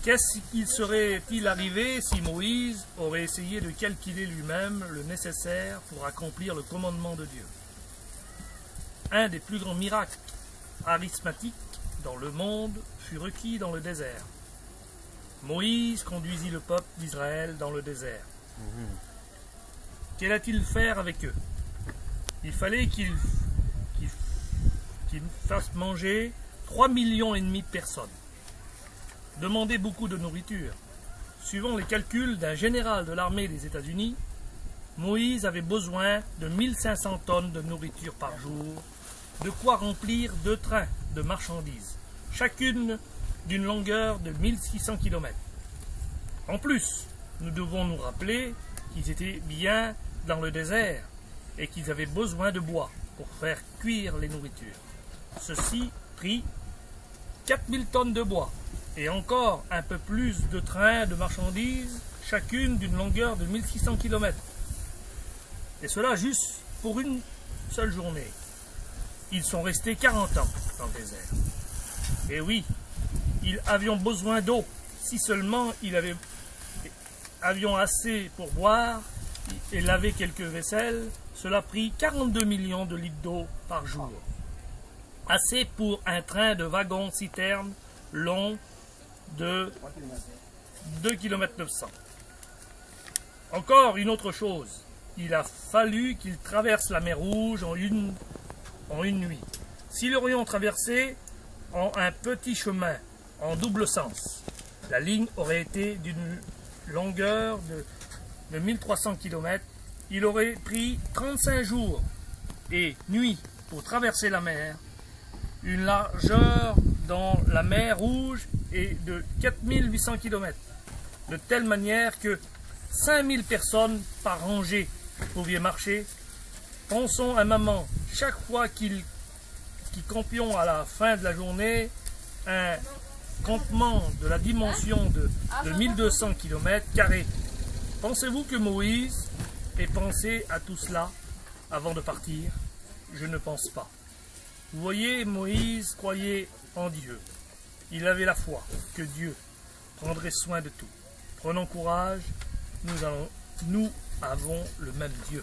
Qu'est-ce qu'il serait-il arrivé si Moïse aurait essayé de calculer lui-même le nécessaire pour accomplir le commandement de Dieu? Un des plus grands miracles arithmétiques dans le monde fut requis dans le désert. Moïse conduisit le peuple d'Israël dans le désert. Qu'allait-il faire avec eux? Il fallait qu'il fasse manger 3,5 millions de personnes. Demander beaucoup de nourriture. Suivant les calculs d'un général de l'armée des États-Unis, Moïse avait besoin de 1500 tonnes de nourriture par jour, de quoi remplir 2 trains de marchandises, chacune d'une longueur de 1600 km. En plus, nous devons nous rappeler qu'ils étaient bien dans le désert et qu'ils avaient besoin de bois pour faire cuire les nourritures. Ceci prit 4000 tonnes de bois et encore un peu plus de trains de marchandises, chacune d'une longueur de 1600 km. Et cela juste pour une seule journée. Ils sont restés 40 ans dans le désert. Et oui, ils avions besoin d'eau. Si seulement avions assez pour boire et laver quelques vaisselles, cela prit 42 millions de litres d'eau par jour. Assez pour un train de wagons-citernes long de 2,9 km. Encore une autre chose, il a fallu qu'ils traversent la mer Rouge en une nuit. S'ils l'aurions traversé en un petit chemin, en double sens, la ligne aurait été d'une longueur de 1300 km. Il aurait pris 35 jours et nuits pour traverser la mer. Une largeur dans la mer Rouge est de 4800 km. De telle manière que 5000 personnes par rangée pouvaient marcher. Pensons un moment, chaque fois qu'ils campions à la fin de la journée, un campement de la dimension de 1200 km². Pensez-vous que Moïse ait pensé à tout cela avant de partir? Je ne pense pas. Vous voyez, Moïse croyait en Dieu. Il avait la foi que Dieu prendrait soin de tout. Prenons courage, nous avons le même Dieu.